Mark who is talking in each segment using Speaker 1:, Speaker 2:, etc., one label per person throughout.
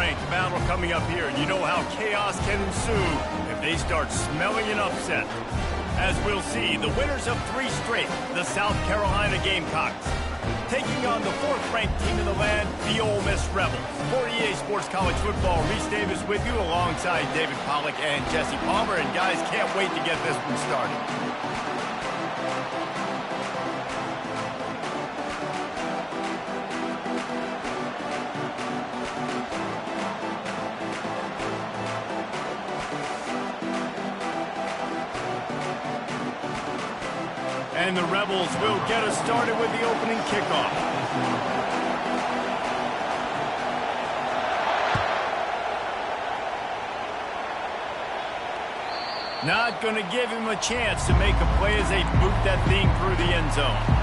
Speaker 1: ranked battle coming up here, and you know how chaos can ensue if they start smelling an upset. As we'll see, the winners of 3 straight, the South Carolina Gamecocks, taking on the 4th-ranked team in the land, the Ole Miss Rebels. For EA Sports College Football, Reese Davis with you alongside David Pollack and Jesse Palmer. And guys, can't wait to get this one started. And the Rebels will get us started with the opening kickoff. Not going to give him a chance to make a play as they boot that thing through the end zone.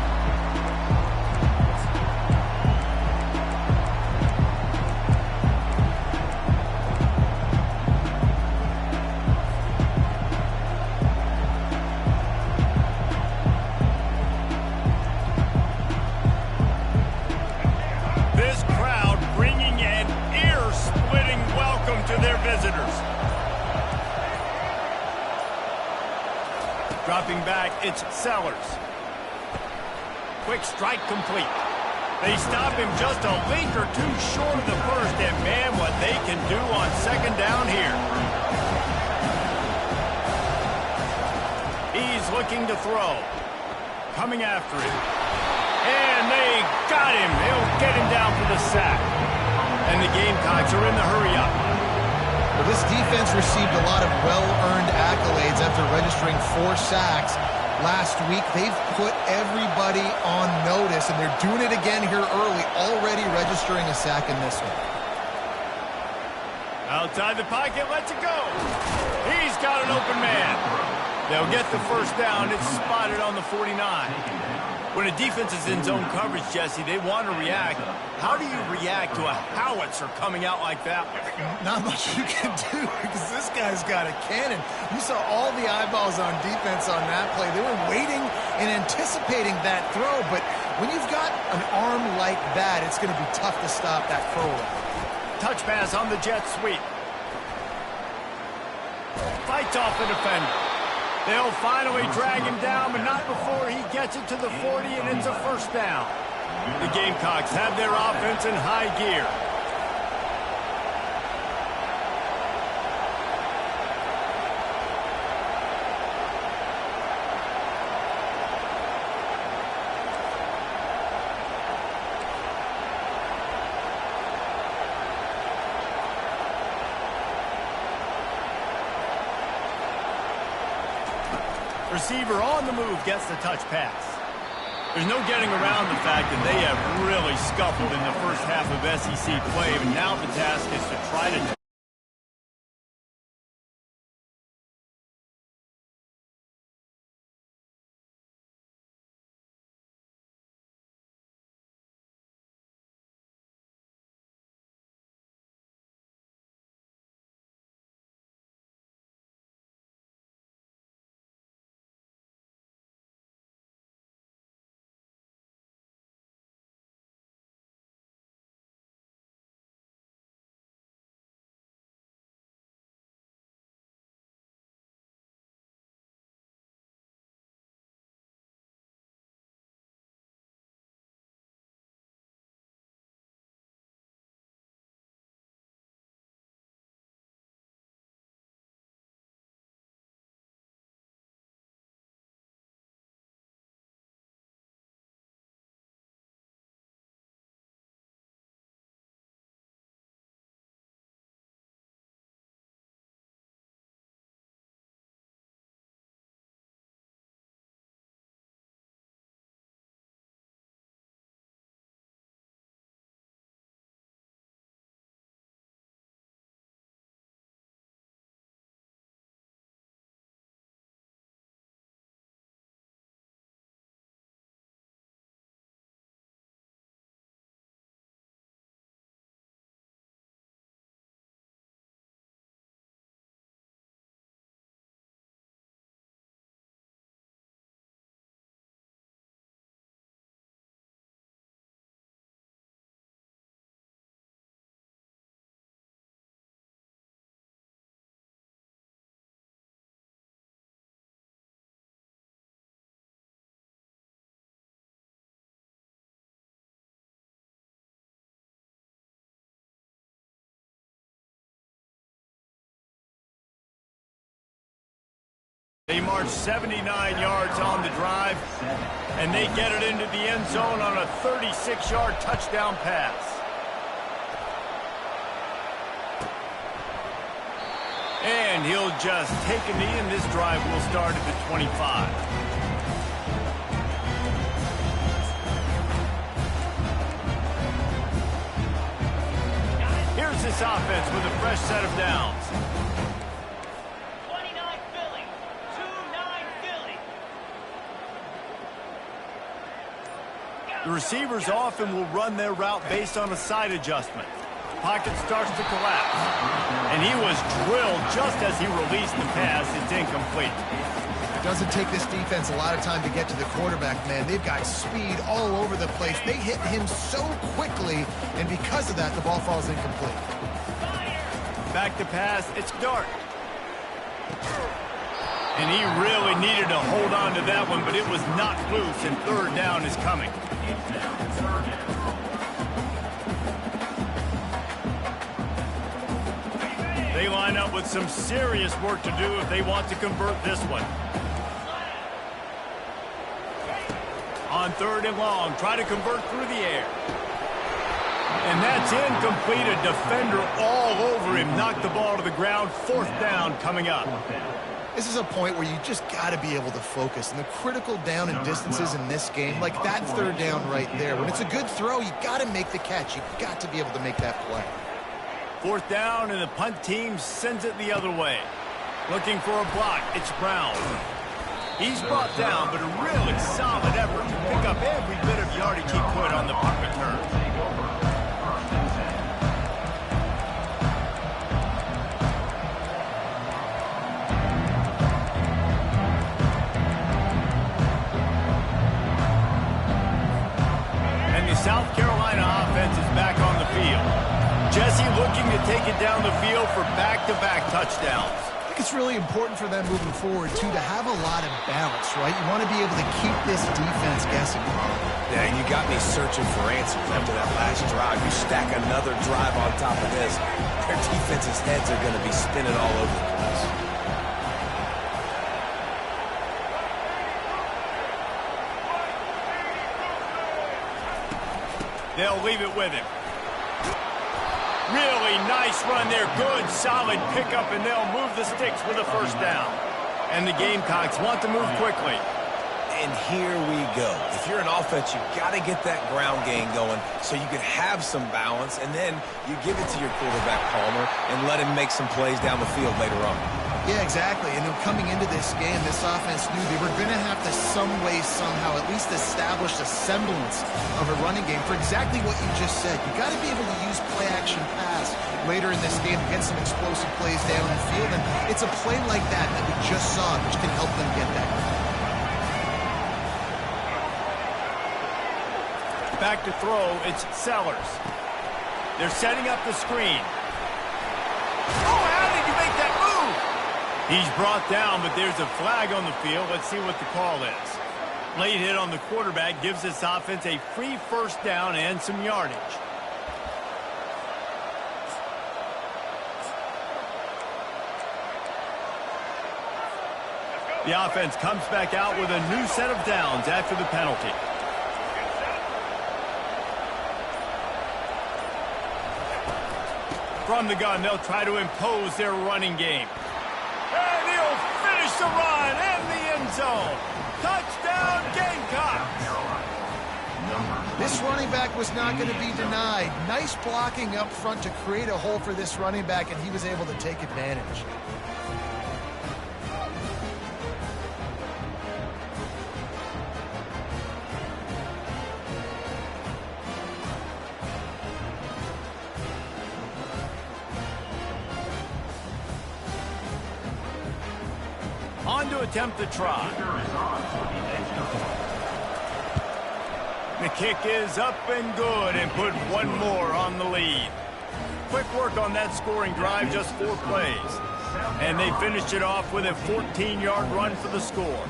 Speaker 1: Dropping back, it's Sellers. Quick strike complete. They stop him just a link or two short of the first, and man, what they can do on 2nd down here. He's looking to throw. Coming after him. And they got him. They'll get him down for the sack. And the Gamecocks are in the hurry-up.
Speaker 2: Well, this defense received a lot of well-earned accolades after registering 4 sacks last week. They've put everybody on notice, and they're doing it again here early, already registering a sack in this one.
Speaker 1: Outside the pocket, lets it go. He's got an open man. They'll get the 1st down. It's spotted on the 49. When a defense is in zone coverage, Jesse, they want to react. How do you react to a howitzer coming out like that?
Speaker 2: Not much you can do because this guy's got a cannon. You saw all the eyeballs on defense on that play. They were waiting and anticipating that throw, but when you've got an arm like that, it's going to be tough to stop that throw.
Speaker 1: Touch pass on the jet sweep. Fights off the defender. They'll finally drag him down, but not before he gets it to the 40, and it's a 1st down. The Gamecocks have their offense in high gear. Receiver on the move gets the touch pass. There's no getting around the fact that they have really scuffled in the first half of SEC play, and now the task is to try to They march 79 yards on the drive, and they get it into the end zone on a 36-yard touchdown pass. And he'll just take a knee, and this drive will start at the 25. Here's this offense with a fresh set of downs. The receivers often will run their route based on a side adjustment. Pocket starts to collapse. And he was drilled just as he released the pass. It's incomplete.
Speaker 2: It doesn't take this defense a lot of time to get to the quarterback, man. They've got speed all over the place. They hit him so quickly, and because of that, the ball falls incomplete.
Speaker 1: Back to pass. It's Dart. And he really needed to hold on to that one, but it was knocked loose, and third down is coming. They line up with some serious work to do if they want to convert this one. On third and long, try to convert through the air. And that's incomplete. A defender all over him. Knocked the ball to the ground. Fourth down coming up.
Speaker 2: This is a point where you just got to be able to focus. And the critical down and distances in this game, like that third down right there, when it's a good throw, you got to make the catch. You've got to be able to make that play.
Speaker 1: Fourth down, and the punt team sends it the other way. Looking for a block. It's Brown. He's brought down, but a really solid effort to pick up every bit of yardage he could on the punt return. And the South Carolina offense is back on the field. Jesse looking to take it down the field for back-to-back touchdowns.
Speaker 2: I think it's really important for them moving forward, too, to have a lot of balance, right? You want to be able to keep this defense guessing.
Speaker 3: Yeah, you got me searching for answers after that last drive. You stack another drive on top of this, their defense's heads are going to be spinning all over the place.
Speaker 1: They'll leave it with him. Really nice run there. Good, solid pickup, and they'll move the sticks with a first down. And the Gamecocks want to move quickly.
Speaker 3: And here we go. If you're an offense, you've got to get that ground game going so you can have some balance, and then you give it to your quarterback, Palmer, and let him make some plays down the field later on.
Speaker 2: Yeah, exactly. And coming into this game, this offense knew they were going to have to some way, somehow, at least establish a semblance of a running game for exactly what you just said. You got to be able to use play-action pass later in this game to get some explosive plays down the field. And it's a play like that that we just saw, which can help them get that.
Speaker 1: Back to throw, it's Sellers. They're setting up the screen. Oh, how did you make that move? He's brought down, but there's a flag on the field. Let's see what the call is. Late hit on the quarterback gives this offense a free first down and some yardage. The offense comes back out with a new set of downs after the penalty. From the gun, they'll try to impose their running game. And he'll finish the run in the end zone. Touchdown, Gamecocks!
Speaker 2: This running back was not going to be denied. Nice blocking up front to create a hole for this running back, and he was able to take advantage.
Speaker 1: On to attempt the try. The kick is up and good, and put one more on the lead. Quick work on that scoring drive, just 4 plays. And they finished it off with a 14-yard run for the score.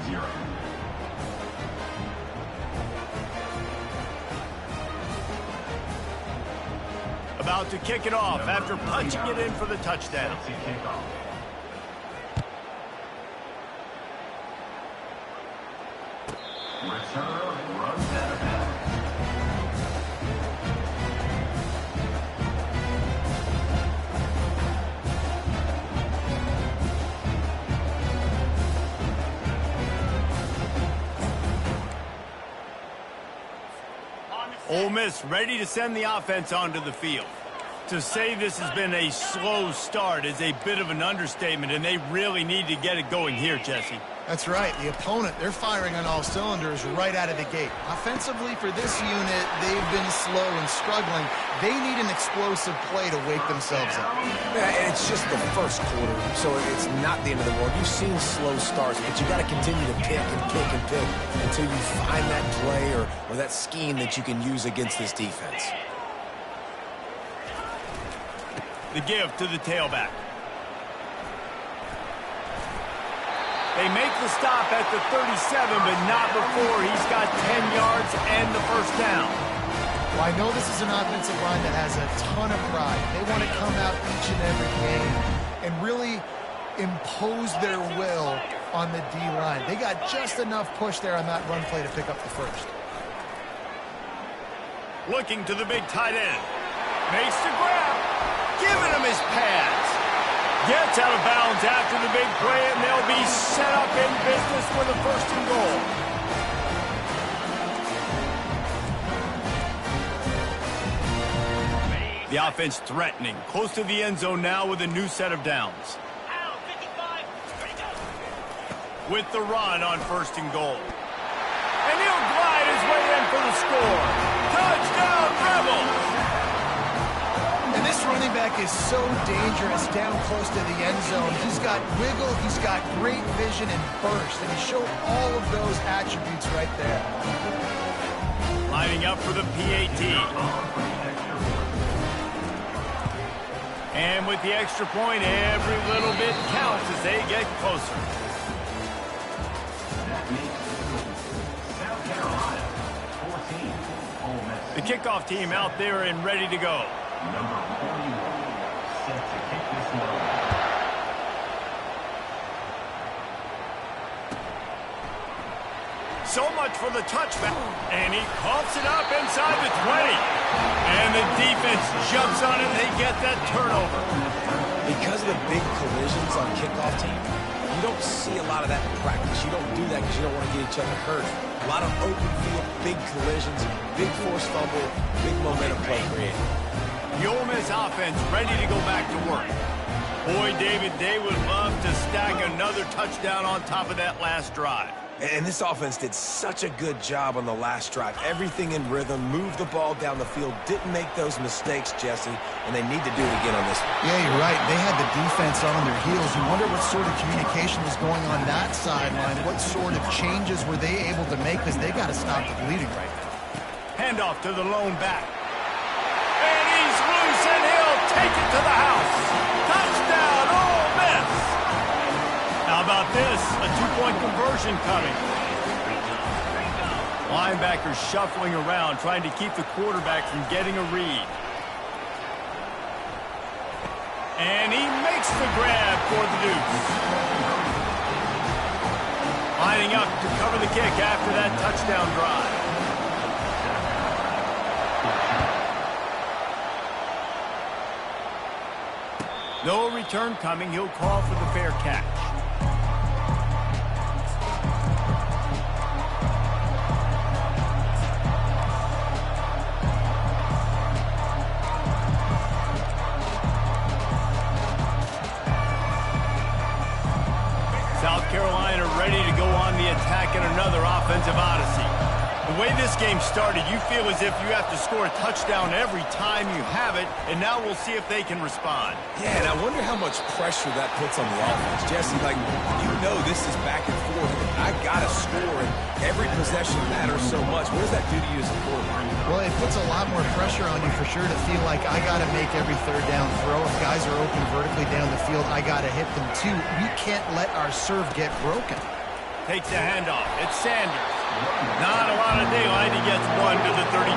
Speaker 1: About to kick it off after punching it in for the touchdown.
Speaker 4: Returner runs out of bounds.
Speaker 1: Ole Miss ready to send the offense onto the field. To say this has been a slow start is a bit of an understatement, and they really need to get it going here, Jesse.
Speaker 2: That's right. The opponent, they're firing on all cylinders right out of the gate. Offensively, for this unit, they've been slow and struggling. They need an explosive play to wake themselves up.
Speaker 3: Yeah, and it's just the first quarter, so it's not the end of the world. You've seen slow starts, but you got to continue to pick and pick and pick until you find that play or that scheme that you can use against this defense.
Speaker 1: The give to the tailback. They make the stop at the 37, but not before he's got 10 yards and the first down.
Speaker 2: Well, I know this is an offensive line that has a ton of pride. They want to come out each and every game and really impose their will on the D-line. They got just enough push there on that run play to pick up the first.
Speaker 1: Looking to the big tight end. Makes the grab. Giving him his pads. Gets out of bounds after the big play, and they'll be set up in business for the first and goal. The offense threatening. Close to the end zone now with a new set of downs. With the run on first and goal. And he'll glide his way in for the score. Touchdown, Rebels!
Speaker 2: And this running back is so dangerous down close to the end zone. He's got wiggle, he's got great vision and burst, and he showed all of those attributes right there.
Speaker 1: Lining up for the PAT. And with the extra point, every little bit counts as they get closer.
Speaker 4: South Carolina, 14. Ole Miss.
Speaker 1: The kickoff team out there and ready to go.
Speaker 4: Number 41, set to kick this one off.
Speaker 1: So much for the touchback. And he coughs it up inside the 20. And the defense jumps on it. They get that turnover.
Speaker 3: Because of the big collisions on kickoff team, you don't see a lot of that in practice. You don't do that because you don't want to get each other hurt. A lot of open field, big collisions, big force fumble, big momentum play created.
Speaker 1: The Ole Miss offense ready to go back to work. Boy, David, they would love to stack another touchdown on top of that last drive.
Speaker 3: And this offense did such a good job on the last drive. Everything in rhythm, moved the ball down the field, didn't make those mistakes, Jesse, and they need to do it again on this one.
Speaker 2: Yeah, you're right. They had the defense on their heels. You wonder what sort of communication was going on that sideline. What sort of changes were they able to make, because they got to stop the bleeding right now.
Speaker 1: Handoff to the lone back. And he's loose, and he'll take it to the house. Touchdown, Ole Miss! How about this? A two-point conversion coming. Linebackers shuffling around, trying to keep the quarterback from getting a read. And he makes the grab for the deuce. Lining up to cover the kick after that touchdown drive. No return coming. He'll call for the fair catch. South Carolina ready to go on the attack in another offensive odyssey. The way this game started, you feel as if you have to score a touchdown every time you have it, and now we'll see if they can respond.
Speaker 3: Yeah, and I wonder how much pressure that puts on the offense. Jesse, like, you know this is back and forth. I got to score, and every possession matters so much. What does that do to you as a quarterback?
Speaker 2: Well, it puts a lot more pressure on you for sure to feel like I got to make every third down throw. If guys are open vertically down the field, I got to hit them too. We can't let our serve get broken.
Speaker 1: Takes the handoff. It's Sanders. Not a lot of daylight. He gets one to the 32.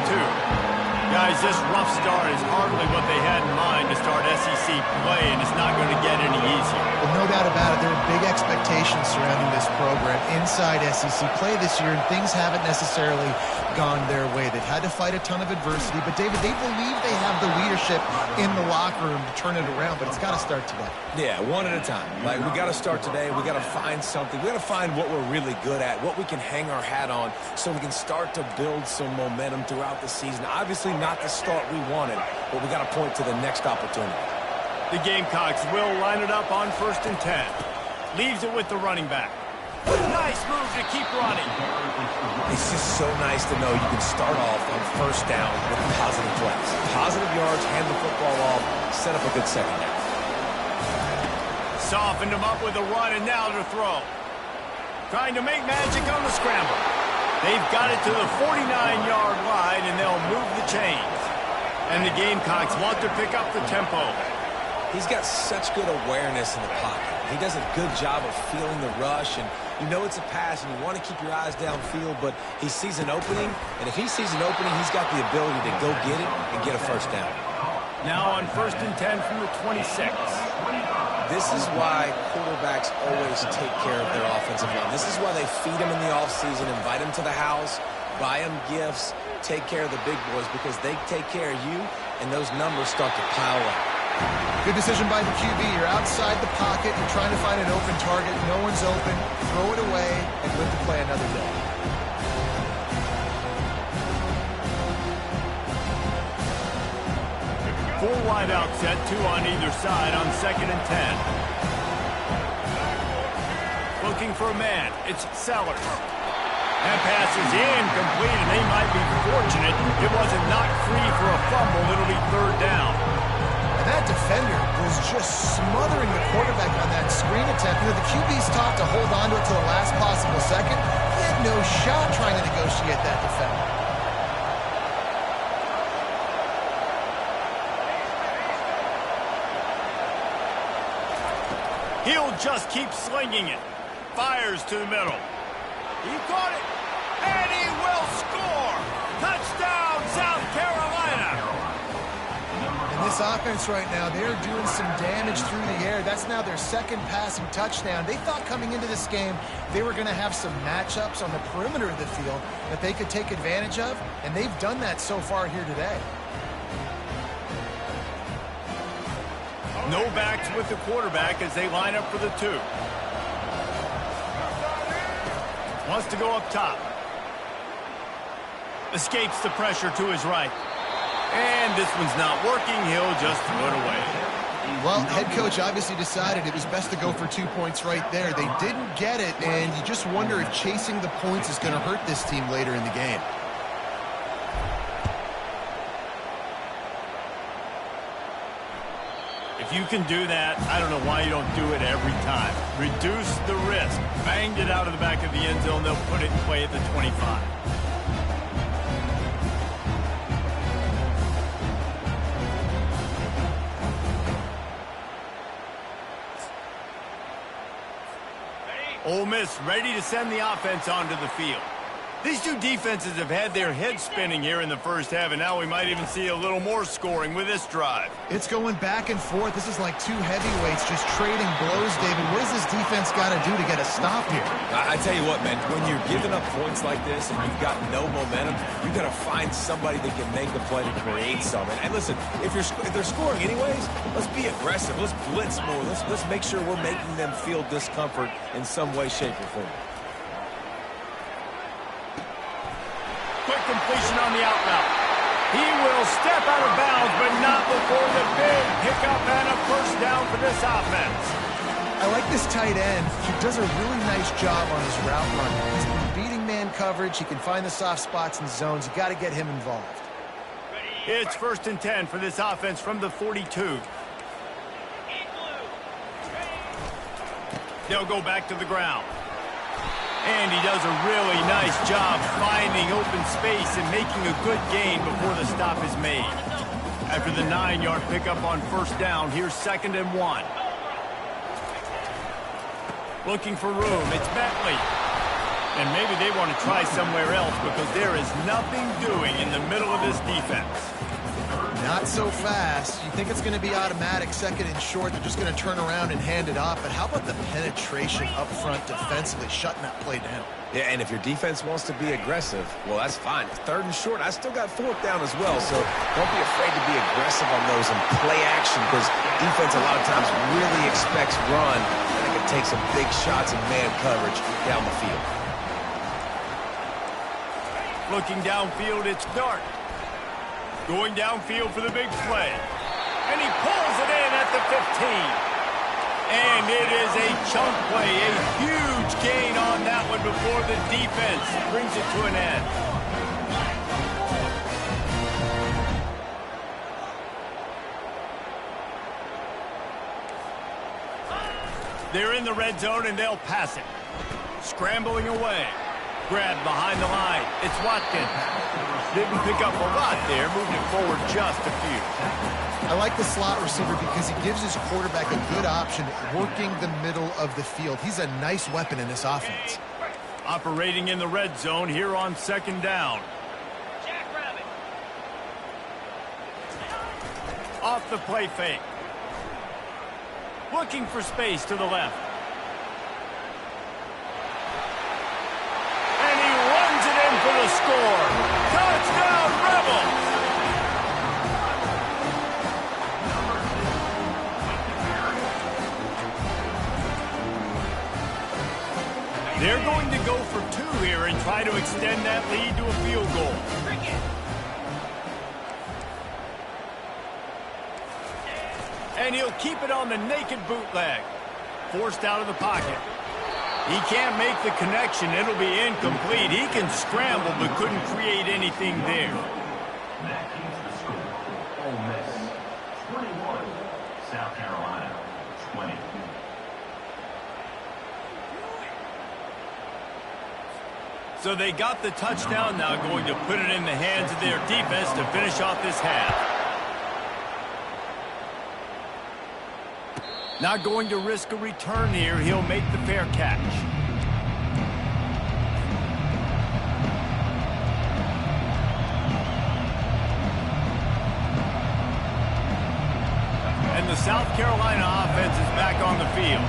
Speaker 1: Guys, this rough start is hardly what they had in mind to start SEC play, and it's not going to get any easier.
Speaker 2: Well, no doubt about it. there are big expectations surrounding this program inside SEC play this year, and things haven't necessarily gone their way. They've had to fight a ton of adversity, but David, they believe they have the leadership in the locker room to turn it around, but it's got to start today.
Speaker 3: Yeah, one at a time. Like, we got to start today. We got to find something. We got to find what we're really good at, what we can hang our hat on, so we can start to build some momentum throughout the season. Obviously not the start we wanted, but we got to point to the next opportunity.
Speaker 1: The Gamecocks will line it up on 1st and 10. Leaves it with the running back. Nice move to keep running.
Speaker 3: It's just so nice to know you can start off on 1st down with positive plays. Positive yards, hand the football off, set up a good second down.
Speaker 1: Softened him up with a run, and now to throw. Trying to make magic on the scramble. They've got it to the 49-yard line, and they'll move the chains. And the Gamecocks want to pick up the tempo.
Speaker 3: He's got such good awareness in the pocket. He does a good job of feeling the rush, and you know it's a pass, and you want to keep your eyes downfield, but he sees an opening, and if he sees an opening, he's got the ability to go get it and get a 1st down.
Speaker 1: Now on 1st and 10 from the 26.
Speaker 3: This is why quarterbacks always take care of their offensive line. This is why they feed them in the offseason, invite them to the house, buy them gifts, take care of the big boys, because they take care of you, and those numbers start to pile up.
Speaker 2: Good decision by the QB. You're outside the pocket. You're trying to find an open target. No one's open. Throw it away and live to play another day.
Speaker 1: Four wide out set, 2 on either side on 2nd and 10. Looking for a man. It's Sellers. That pass is incomplete, and they might be fortunate it wasn't knocked free for a fumble. It'll be 3rd down.
Speaker 2: And that defender was just smothering the quarterback on that screen attempt. You know, the QB's taught to hold on to it to the last possible second. He had no shot trying to negotiate that defender.
Speaker 1: He'll just keep slinging it. Fires to the middle. He caught it, and he will score! Touchdown, South Carolina!
Speaker 2: And this offense right now, they're doing some damage through the air. That's now their 2nd passing touchdown. They thought coming into this game they were going to have some matchups on the perimeter of the field that they could take advantage of, and they've done that so far here today.
Speaker 1: No backs with the quarterback as they line up for the 2. Wants to go up top. Escapes the pressure to his right. And this one's not working. He'll just throw it away.
Speaker 2: Well, head coach obviously decided it was best to go for 2 points right there. They didn't get it, and you just wonder if chasing the points is going to hurt this team later in the game.
Speaker 1: If you can do that, I don't know why you don't do it every time. Reduce the risk. Banged it out of the back of the end zone. They'll put it in play at the 25. Ole Miss ready to send the offense onto the field. These two defenses have had their heads spinning here in the 1st half, and now we might even see a little more scoring with this drive.
Speaker 2: It's going back and forth. This is like 2 heavyweights just trading blows, David. What does this defense got to do to get a stop here?
Speaker 3: I tell you what, man, when you're giving up points like this and you've got no momentum, you got to find somebody that can make the play to create something. And listen, if they're scoring anyways, let's be aggressive. Let's blitz more. Let's make sure we're making them feel discomfort in some way, shape, or form.
Speaker 1: Quick completion on the out route. He will step out of bounds, but not before the big pickup and a 1st down for this offense.
Speaker 2: I like this tight end. He does a really nice job on his route run. He's been beating man coverage. He can find the soft spots and zones. You got to get him involved.
Speaker 1: It's 1st and 10 for this offense from the 42. They'll go back to the ground. And he does a really nice job finding open space and making a good gain before the stop is made. After the 9-yard pickup on 1st down, here's 2nd and 1. Looking for room, it's Bentley. And maybe they want to try somewhere else because there is nothing doing in the middle of this defense.
Speaker 2: Not so fast. You think it's going to be automatic, second and short. They're just going to turn around and hand it off. But how about the penetration up front defensively, shutting that play down?
Speaker 3: Yeah, and if your defense wants to be aggressive, well, that's fine. Third and short, I still got fourth down as well. So don't be afraid to be aggressive on those and play action, because defense a lot of times really expects run, and they can take some big shots in man coverage down the field.
Speaker 1: Looking downfield, it's Dart. Going downfield for the big play. And he pulls it in at the 15. And it is a chunk play, a huge gain on that one before the defense brings it to an end. They're in the red zone and they'll pass it. Scrambling away. Grabbed behind the line. It's Watkins. Didn't pick up a lot there, moving it forward just a few.
Speaker 2: I like the slot receiver because he gives his quarterback a good option working the middle of the field. He's a nice weapon in this offense.
Speaker 1: Operating in the red zone here on second down. Off the play fake. Looking for space to the left. And he runs it in for the score. Touchdown, Rebels! They're going to go for two here and try to extend that lead to a field goal. And he'll keep it on the naked bootleg. Forced out of the pocket. He can't make the connection. It'll be incomplete. He can scramble but couldn't create anything there.
Speaker 4: That keeps the score. Ole Miss 21, South Carolina 20.
Speaker 1: So they got the touchdown, now going to put it in the hands of their defense to finish off this half. Not going to risk a return here. He'll make the fair catch. And the South Carolina offense is back on the field.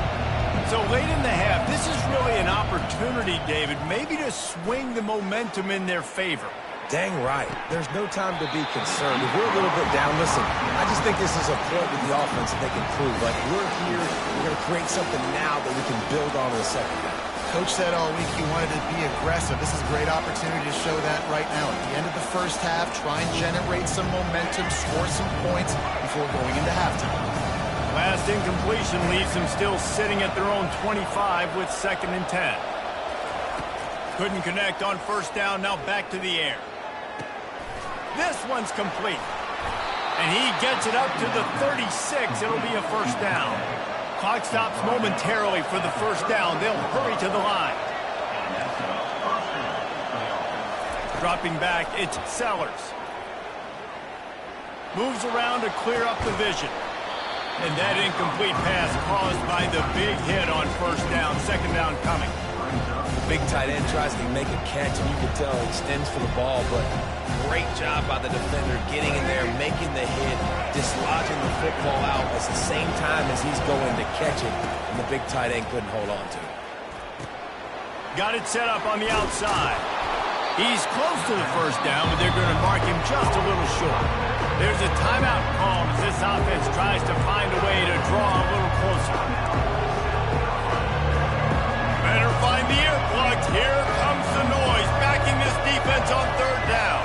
Speaker 1: So late in the half, this is really an opportunity, David, maybe to swing the momentum in their favor.
Speaker 3: Dang right. There's no time to be concerned. If we're a little bit down, listen, I just think this is a point with the offense that they can prove. Like, we're here, we're going to create something now that we can build on in the second half.
Speaker 2: Coach said all week he wanted to be aggressive. This is a great opportunity to show that right now. At the end of the first half, try and generate some momentum, score some points before going into halftime.
Speaker 1: Last incompletion leaves them still sitting at their own 25 with 2nd and 10. Couldn't connect on first down, now back to the air. This one's complete. And he gets it up to the 36. It'll be a first down. Clock stops momentarily for the first down. They'll hurry to the line. Dropping back, it's Sellers. Moves around to clear up the vision. And that incomplete pass caused by the big hit on first down. 2nd down coming.
Speaker 3: The big tight end tries to make a catch, and you can tell he extends for the ball, but great job by the defender getting in there, making the hit, dislodging the football out at the same time as he's going to catch it, and the big tight end couldn't hold on to it.
Speaker 1: Got it set up on the outside. He's close to the first down, but they're going to mark him just a little short. There's a timeout call as this offense tries to find a way to draw a little closer. Better find the earplugs. Here comes the noise, backing this defense on 3rd down.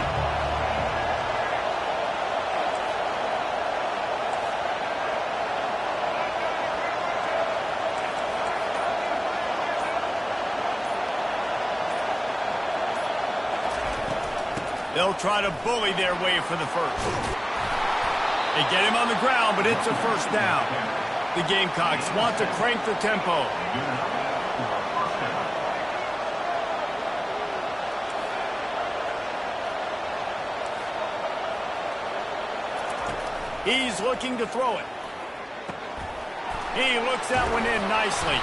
Speaker 1: They'll try to bully their way for the first. They get him on the ground, but it's a first down. The Gamecocks want to crank the tempo. He's looking to throw it. He looks that one in nicely.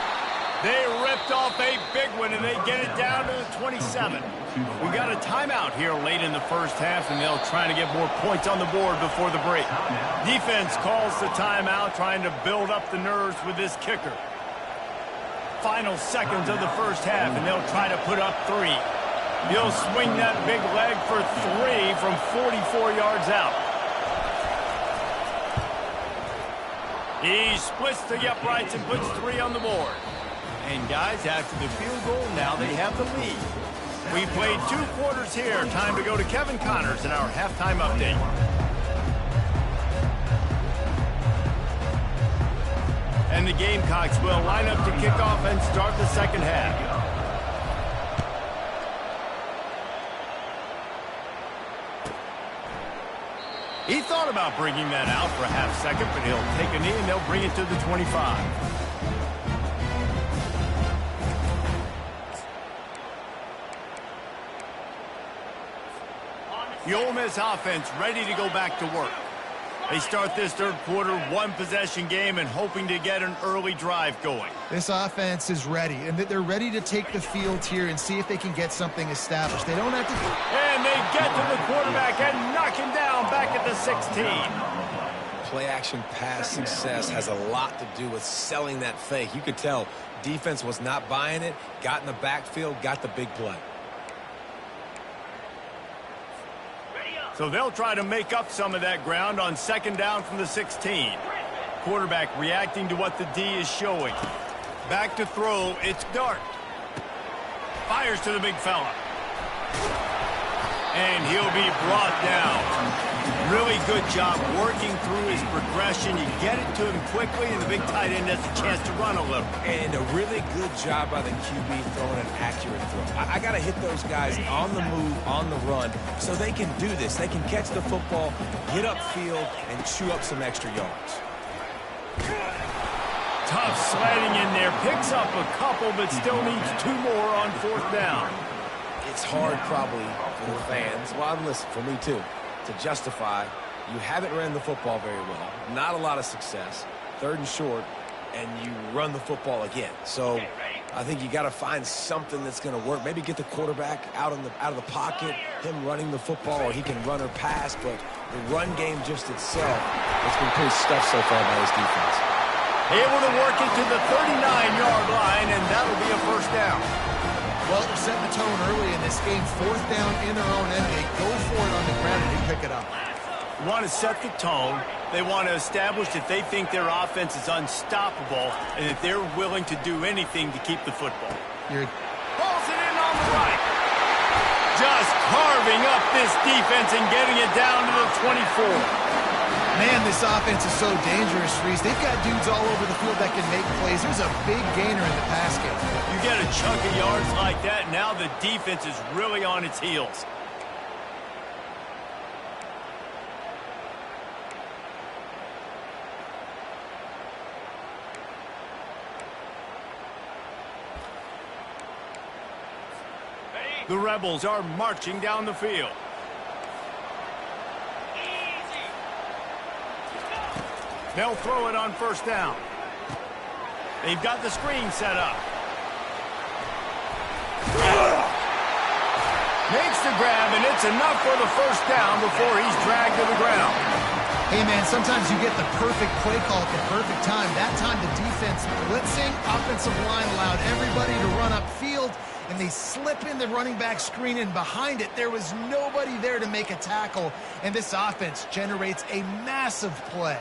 Speaker 1: They ripped off a big one, and they get it down to the 27. We got a timeout here late in the first half, and they'll try to get more points on the board before the break. Defense calls the timeout, trying to build up the nerves with this kicker. Final seconds of the first half, and they'll try to put up 3. He'll swing that big leg for 3 from 44 yards out. He splits the uprights and puts 3 on the board. And guys, after the field goal, now they have the lead. We played 2 quarters here. Time to go to Kevin Connors in our halftime update. And the Gamecocks will line up to kick off and start the second half. He thought about bringing that out for a half second, but he'll take a knee and they'll bring it to the 25. The Ole Miss offense ready to go back to work. They start this third quarter, 1-possession game, and hoping to get an early drive going.
Speaker 2: This offense is ready, and they're ready to take the field here and see if they can get something established. They don't have to...
Speaker 1: And they get to the quarterback and knock him down back at the 16.
Speaker 3: Play-action pass success has a lot to do with selling that fake. You could tell defense was not buying it, got in the backfield, got the big play.
Speaker 1: So they'll try to make up some of that ground on second down from the 16. Quarterback reacting to what the D is showing. Back to throw, it's Dart. Fires to the big fella. And he'll be brought down. Really good job working through his progression. You get it to him quickly, and the big tight end has a chance to run a little.
Speaker 3: And a really good job by the QB throwing an accurate throw. I got to hit those guys on the move, on the run, so they can do this. They can catch the football, get upfield, and chew up some extra yards.
Speaker 1: Tough sliding in there. Picks up a couple, but still needs 2 more on fourth down.
Speaker 3: It's hard probably for the fans, well, listen, for me too, to justify you haven't ran the football very well, not a lot of success, 3rd and short, and you run the football again. So I think you got to find something that's going to work. Maybe get the quarterback out of the pocket, him running the football, or he can run or pass. But the run game just itself, it's been pretty stuffed so far by this defense.
Speaker 1: Able to work it to the 39-yard line, and that'll be a first down.
Speaker 2: Well, they're setting the tone early in this game. 4th down in their own end. They go for it on the ground and they pick it up.
Speaker 1: Want to set the tone. They want to establish that they think their offense is unstoppable and that they're willing to do anything to keep the football. Pulls it in on the right. Just carving up this defense and getting it down to the 24.
Speaker 2: Man, this offense is so dangerous, Reese. They've got dudes all over the field that can make plays. There's a big gainer in the pass game.
Speaker 1: You get a chunk of yards like that, now the defense is really on its heels. The Rebels are marching down the field. They'll throw it on first down. They've got the screen set up. Makes the grab, and it's enough for the first down before he's dragged to the ground.
Speaker 2: Hey, man, sometimes you get the perfect play call at the perfect time. That time the defense blitzing, offensive line allowed everybody to run upfield, and they slip in the running back screen, and behind it, there was nobody there to make a tackle, and this offense generates a massive play.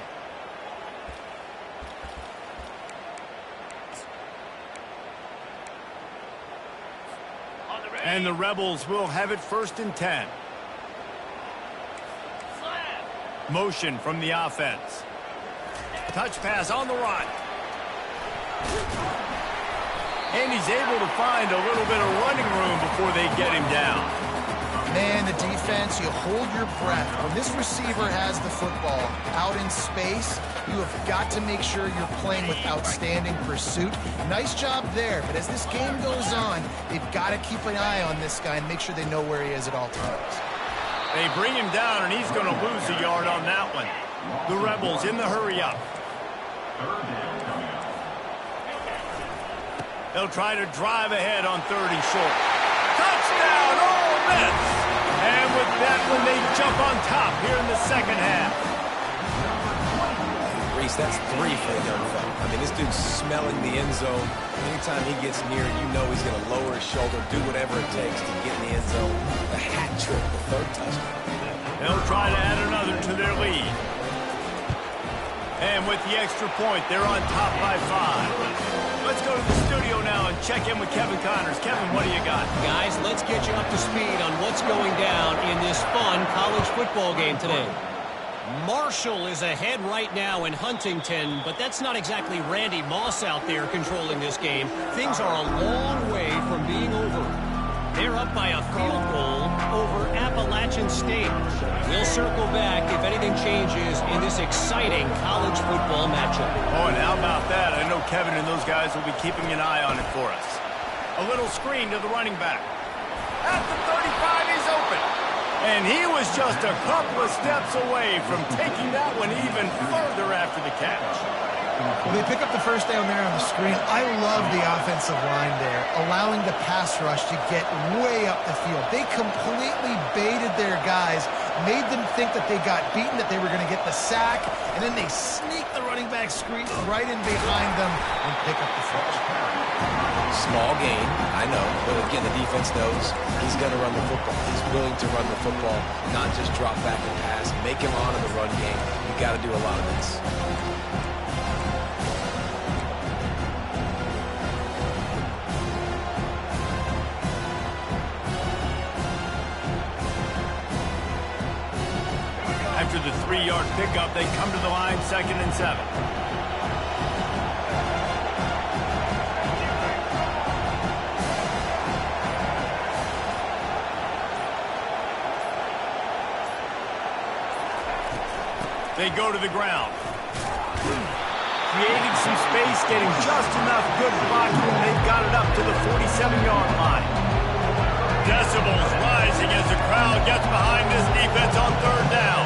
Speaker 1: And the Rebels will have it 1st and 10. Motion from the offense. Touch pass on the run. And he's able to find a little bit of running room before they get him down.
Speaker 2: Man, the defense, you hold your breath. When this receiver has the football out in space, you have got to make sure you're playing with outstanding pursuit. Nice job there, but as this game goes on, they've got to keep an eye on this guy and make sure they know where he is at all times.
Speaker 1: They bring him down, and he's going to lose a yard on that one. The Rebels in the hurry up. They'll try to drive ahead on 3rd and short. Touchdown, Ole Miss! And with that one, they jump on top here in the second half.
Speaker 3: Reese, that's 3 for the young fella. I mean, this dude's smelling the end zone. Anytime he gets near it, you know he's going to lower his shoulder, do whatever it takes to get in the end zone. The hat trick, the 3rd touchdown.
Speaker 1: They'll try to add another to their lead. And with the extra point, they're on top by 5. Let's go to the studio now and check in with Kevin Connors. Kevin, what do you got?
Speaker 5: Guys, let's get you up to speed on what's going down in this fun college football game today. Marshall is ahead right now in Huntington, but that's not exactly Randy Moss out there controlling this game. Things are a long way from being over. They're up by a field goal over Appalachian State. We'll circle back if anything changes in this exciting college football matchup.
Speaker 1: Oh, and how about that? I know Kevin and those guys will be keeping an eye on it for us. A little screen to the running back. At the 35, he's open. And he was just a couple of steps away from taking that one even further after the catch.
Speaker 2: Well, they pick up the first down there on the screen. I love the offensive line there, allowing the pass rush to get way up the field. They completely baited their guys, made them think that they got beaten, that they were going to get the sack, and then they sneak the running back screen right in behind them and pick up the first.
Speaker 3: Small gain, I know, but again, the defense knows he's going to run the football. He's willing to run the football, not just drop back and pass, make him honor the run game. You got to do a lot of this.
Speaker 1: After the 3-yard pickup, they come to the line, 2nd and 7. They go to the ground. Creating some space, getting just enough good blocking, and they've got it up to the 47-yard line. Decibels rising as the crowd gets behind this defense on 3rd down.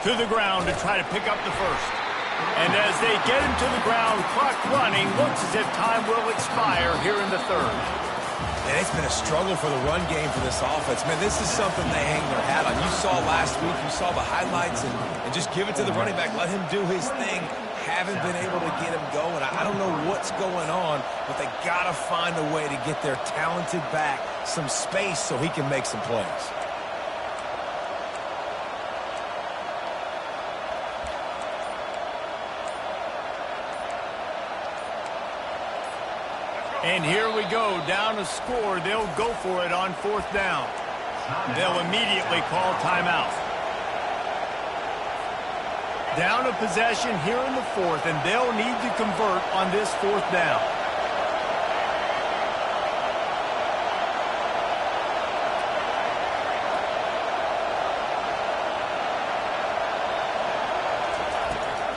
Speaker 1: To the ground to try to pick up the first. And as they get him to the ground, clock running, looks as if time will expire here in the 3rd.
Speaker 3: And it's been a struggle for the run game for this offense. Man, this is something they hang their hat on. You saw last week, you saw the highlights, and just give it to the running back. Let him do his thing. Haven't been able to get him going. I don't know what's going on, but they got to find a way to get their talented back some space so he can make some plays.
Speaker 1: And here we go, down a score. They'll go for it on 4th down. They'll immediately call timeout. Down a possession here in the 4th, and they'll need to convert on this 4th down.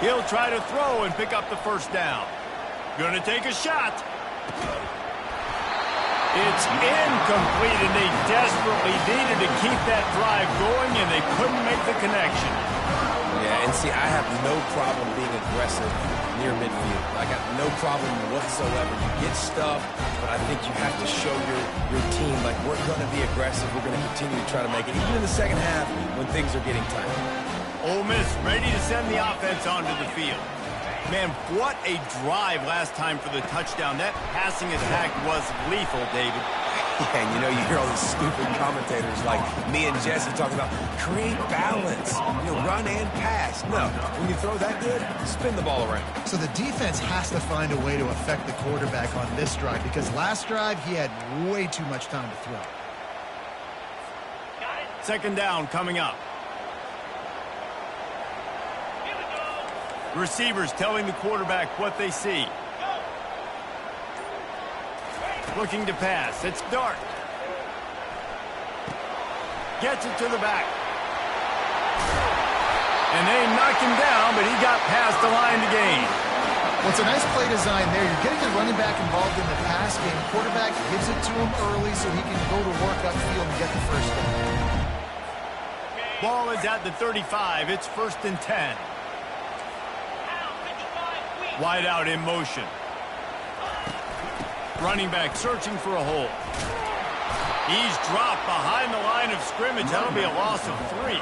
Speaker 1: He'll try to throw and pick up the 1st down. Gonna take a shot. It's incomplete, and they desperately needed to keep that drive going, and they couldn't make the connection.
Speaker 3: Yeah, and see, I have no problem being aggressive near midfield. I got no problem whatsoever. You get stuff, but I think you have to show your team, like, we're going to be aggressive. We're going to continue to try to make it, even in the second half when things are getting tight.
Speaker 1: Ole Miss ready to send the offense onto the field. Man, what a drive last time for the touchdown. That passing attack was lethal, David.
Speaker 3: Yeah, and you know, you hear all these stupid commentators like me and Jesse talking about create balance, run and pass. No, when you throw that good, spin the ball around.
Speaker 2: So the defense has to find a way to affect the quarterback on this drive, because last drive he had way too much time to throw.
Speaker 1: 2nd down coming up. Receivers telling the quarterback what they see. Looking to pass. It's Dart. Gets it to the back. And they knocked him down, but he got past the line to gain.
Speaker 2: Well, it's a nice play design there. You're getting the running back involved in the pass game. Quarterback gives it to him early so he can go to work upfield and get the 1st down.
Speaker 1: Ball is at the 35. It's 1st and 10. Wide out in motion. Running back searching for a hole. He's dropped behind the line of scrimmage. That'll be a loss of 3.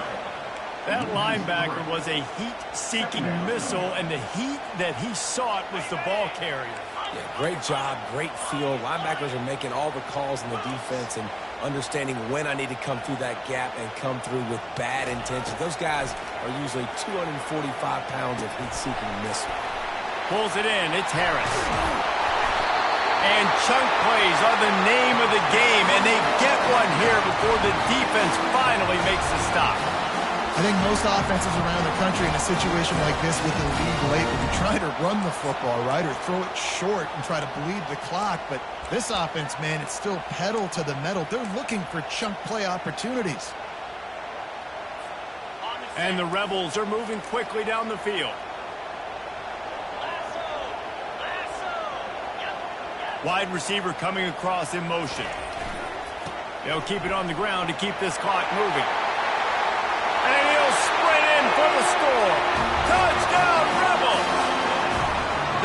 Speaker 1: That linebacker was a heat-seeking missile, and the heat that he sought was the ball carrier.
Speaker 3: Yeah, great job, great feel. Linebackers are making all the calls in the defense and understanding when I need to come through that gap and come through with bad intentions. Those guys are usually 245 pounds of heat-seeking missile.
Speaker 1: Pulls it in. It's Harris. And chunk plays are the name of the game, and they get one here before the defense finally makes the stop.
Speaker 2: I think most offenses around the country in a situation like this with the lead late would be trying to run the football, right, or throw it short and try to bleed the clock. But this offense, man, it's still pedal to the metal. They're looking for chunk play opportunities.
Speaker 1: And the Rebels are moving quickly down the field. Wide receiver coming across in motion. They'll keep it on the ground to keep this clock moving. And he'll sprint in for the score. Touchdown, Rebels!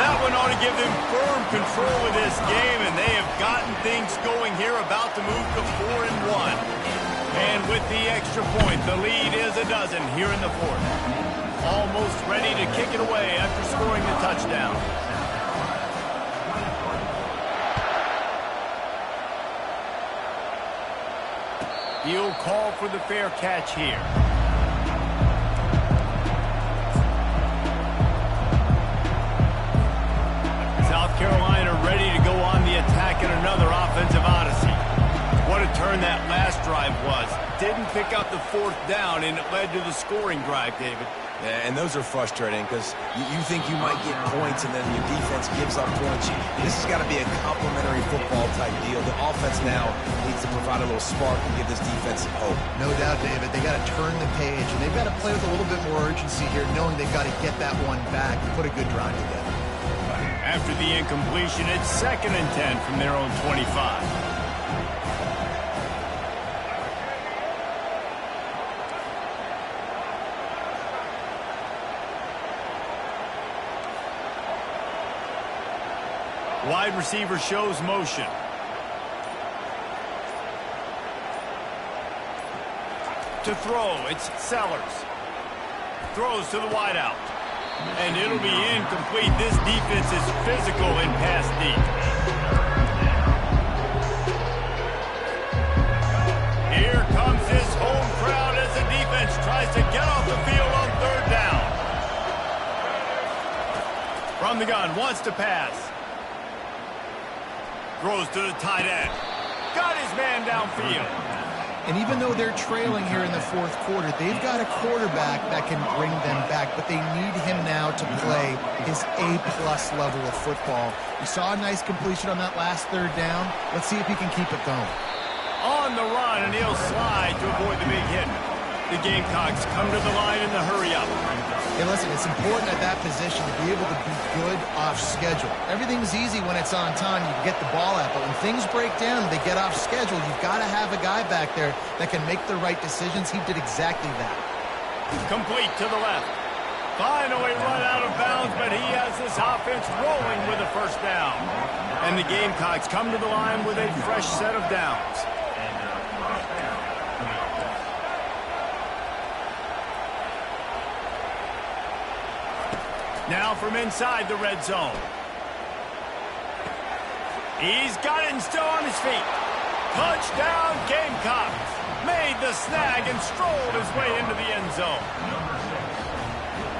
Speaker 1: That one ought to give them firm control of this game, and they have gotten things going here, about to move to 4-1. And with the extra point, the lead is a dozen here in the 4th. Almost ready to kick it away after scoring the touchdown. He'll call for the fair catch here. South Carolina ready to go on the attack in another offensive odyssey. What a turn that last drive was. Didn't pick up the 4th down, and it led to the scoring drive, David.
Speaker 3: Yeah, and those are frustrating because you think you might get points and then your defense gives up points. This has got to be a complementary football type deal. The offense now needs to provide a little spark and give this defense some hope.
Speaker 2: No doubt, David. They got to turn the page, and they've got to play with a little bit more urgency here, knowing they've got to get that one back and put a good drive together.
Speaker 1: After the incompletion, it's 2nd and 10 from their own 25. Wide receiver shows motion. To throw, it's Sellers. Throws to the wideout. And it'll be incomplete. This defense is physical and pass deep. Here comes his home crowd as the defense tries to get off the field on 3rd down. From the gun, wants to pass. Throws to the tight end. Got his man downfield.
Speaker 2: And even though they're trailing here in the 4th quarter, they've got a quarterback that can bring them back, but they need him now to play his A-plus level of football. We saw a nice completion on that last 3rd down. Let's see if he can keep it going.
Speaker 1: On the run, and he'll slide to avoid the big hit. The Gamecocks come to the line in the hurry-up.
Speaker 2: Hey, listen, it's important at that position to be able to be good off schedule. Everything's easy when it's on time. You can get the ball out, but when things break down, they get off schedule. You've got to have a guy back there that can make the right decisions. He did exactly that.
Speaker 1: Complete to the left. Finally run out of bounds, but he has this offense rolling with a 1st down. And the Gamecocks come to the line with a fresh set of downs. Now from inside the red zone. He's got it and still on his feet. Touchdown Gamecocks. Made the snag and strolled his way into the end zone.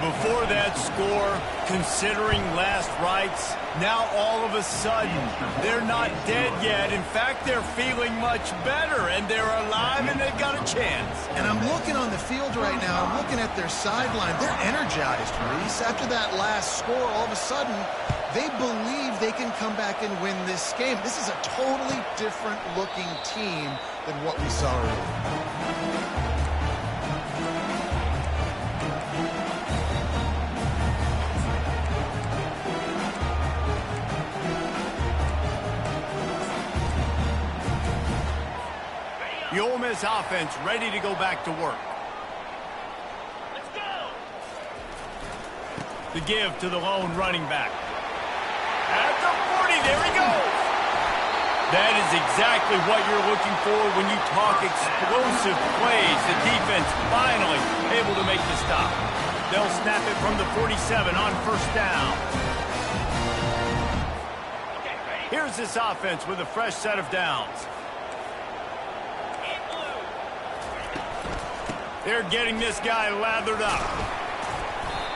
Speaker 1: Before that score, considering last rites, now all of a sudden, they're not dead yet. In fact, they're feeling much better, and they're alive, and they've got a chance.
Speaker 2: And I'm looking on the field right now. I'm looking at their sideline. They're energized, Reese. After that last score, all of a sudden, they believe they can come back and win this game. This is a totally different-looking team than what we saw earlier.
Speaker 1: The Ole Miss offense ready to go back to work. The give to the lone running back. At the 40, there he goes. That is exactly what you're looking for when you talk explosive plays. The defense finally able to make the stop. They'll snap it from the 47 on first down. Here's this offense with a fresh set of downs. They're getting this guy lathered up.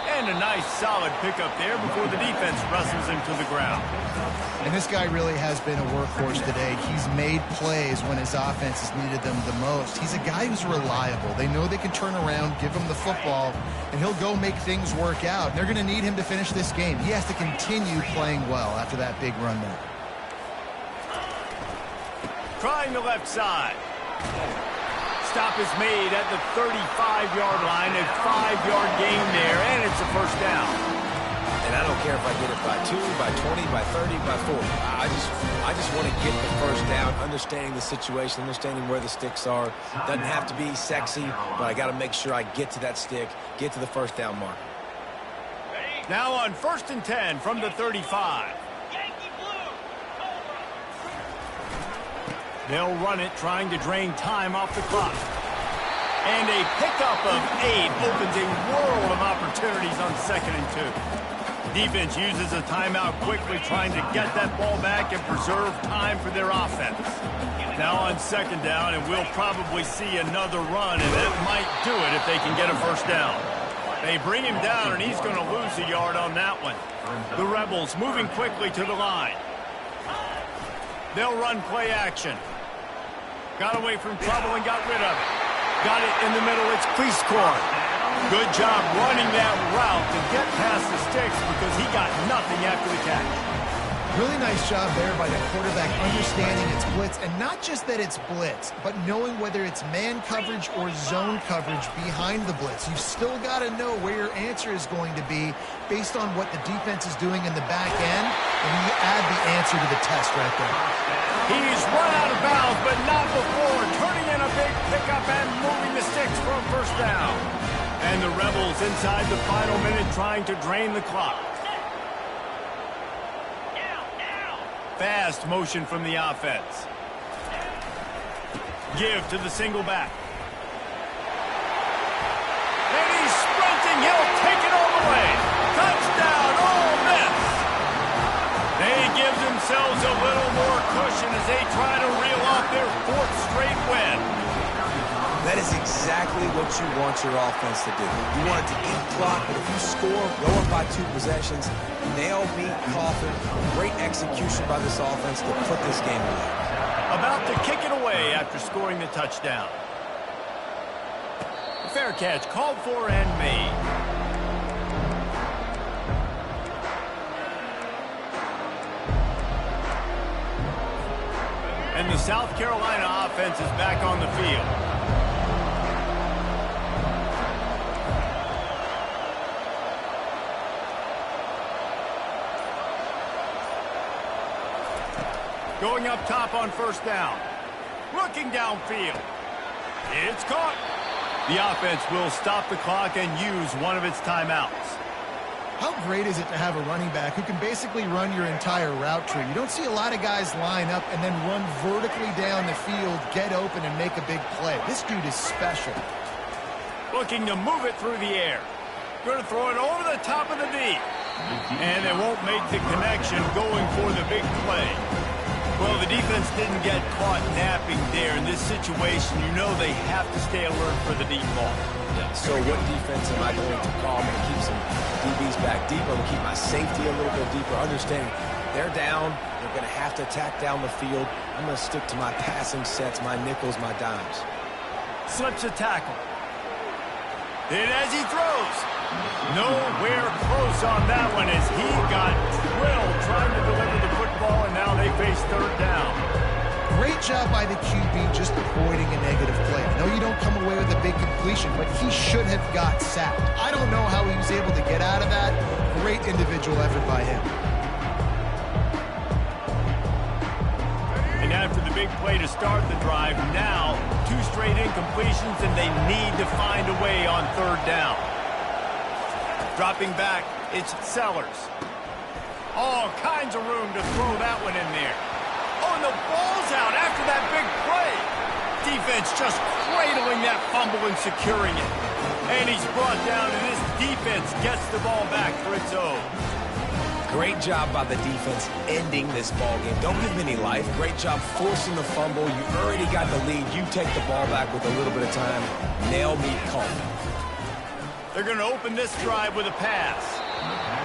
Speaker 1: And a nice solid pickup there before the defense wrestles him to the ground.
Speaker 2: And this guy really has been a workhorse today. He's made plays when his offense has needed them the most. He's a guy who's reliable. They know they can turn around, give him the football, and he'll go make things work out. And they're going to need him to finish this game. He has to continue playing well after that big run there.
Speaker 1: Trying the left side. Stop is made at the 35-yard line, a 5-yard gain there, and it's a first down.
Speaker 3: And I don't care if I get it by 2, by 20, by 30, by 40. I just want to get the first down, understanding the situation, understanding where the sticks are. Doesn't have to be sexy, but I got to make sure I get to that stick, get to the first down mark.
Speaker 1: Now on 1st and 10 from the 35. They'll run it, trying to drain time off the clock. And a pickup of 8 opens a world of opportunities on 2nd and 2. Defense uses a timeout quickly, trying to get that ball back and preserve time for their offense. Now on 2nd down, and we'll probably see another run, and that might do it if they can get a first down. They bring him down, and he's going to lose a yard on that one. The Rebels moving quickly to the line. They'll run play action. Got away from trouble and got rid of it. Got it in the middle. It's Cleescorn. Good job running that route to get past the sticks because he got nothing after the catch.
Speaker 2: Really nice job there by the quarterback understanding it's blitz, and not just that it's blitz, but knowing whether it's man coverage or zone coverage behind the blitz. You've still got to know where your answer is going to be based on what the defense is doing in the back end, and you add the answer to the test right there.
Speaker 1: He's run out of bounds, but not before turning in a big pickup and moving the sticks for a first down. And the Rebels inside the final minute trying to drain the clock. Fast motion from the offense. Give to the single back. And he's sprinting. He'll take it all the way. Touchdown, Ole Miss. They give themselves a little more cushion as they try to reel off their 4th straight win.
Speaker 3: That is exactly what you want your offense to do. You want it to eat clock, but if you score, go up by 2 possessions, nail, beat, coffin. Great execution by this offense to put this game away.
Speaker 1: About to kick it away after scoring the touchdown. Fair catch called for and made. And the South Carolina offense is back on the field. Going up top on first down. Looking downfield. It's caught. The offense will stop the clock and use one of its timeouts.
Speaker 2: How great is it to have a running back who can basically run your entire route tree? You don't see a lot of guys line up and then run vertically down the field, get open, and make a big play. This dude is special.
Speaker 1: Looking to move it through the air. Going to throw it over the top of the D. And they won't make the connection going for the big play. Well, the defense didn't get caught napping there. In this situation, you know they have to stay alert for the deep ball.
Speaker 3: Yeah, so what defense am I going to call? I'm going to keep some DBs back deep. I'm going to keep my safety a little bit deeper, understanding they're down. They're going to have to attack down the field. I'm going to stick to my passing sets, my nickels, my dimes.
Speaker 1: Slips a tackle. And as he throws, nowhere close on that one as he got drilled trying to deliver the football, and now they face 3rd down.
Speaker 2: Great job by the QB just avoiding a negative play. I know you don't come away with a big completion, but he should have got sacked. I don't know how he was able to get out of that. Great individual effort by him.
Speaker 1: And after the big play to start the drive, now 2 straight incompletions, and they need to find a way on 3rd down. Dropping back, It's Sellers. All kinds of room to throw that one in there. Oh, and the ball's out after that big play. Defense just cradling that fumble and securing it. And he's brought down, and this defense gets the ball back for its own.
Speaker 3: Great job by the defense ending this ball game. Don't give them any life. Great job forcing the fumble. You already got the lead. You take the ball back with a little bit of time. Nail meet call.
Speaker 1: They're going to open this drive with a pass.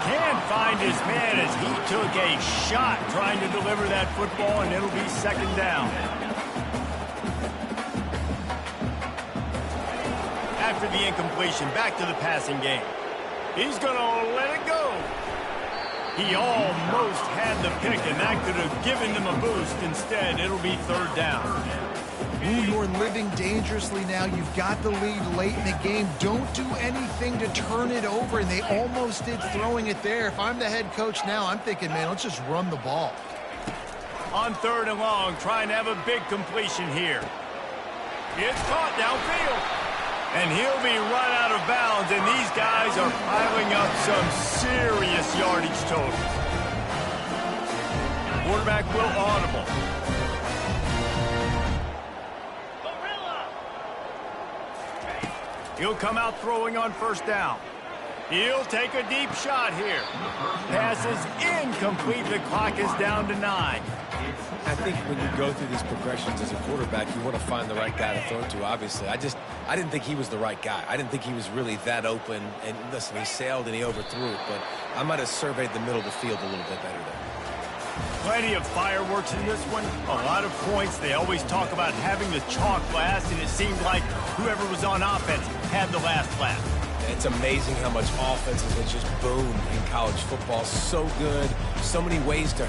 Speaker 1: Can't find his man as he took a shot trying to deliver that football, and it'll be second down. After the incompletion, back to the passing game. He's going to let it go. He almost had the pick, and that could have given them a boost. Instead, it'll be third down.
Speaker 2: Ooh, you're living dangerously now. You've got the lead late in the game. Don't do anything to turn it over, and they almost did throwing it there. If I'm the head coach now, I'm thinking, man, let's just run the ball.
Speaker 1: On third and long, trying to have a big completion here. It's caught downfield. And he'll be run out of bounds, and these guys are piling up some serious yardage totals. Quarterback will audible. He'll come out throwing on first down. He'll take a deep shot here. Pass is incomplete. The clock is down to 9.
Speaker 3: I think when you go through these progressions as a quarterback, you want to find the right guy to throw to, obviously. I didn't think he was the right guy. I didn't think he was really that open. And listen, he sailed and he overthrew it, but I might have surveyed the middle of the field a little bit better there.
Speaker 1: Plenty of fireworks in this one. A lot of points. They always talk about having the chalk last, and it seemed like whoever was on offense had the last laugh.
Speaker 3: It's amazing how much offense has just boomed in college football. So good. So many ways to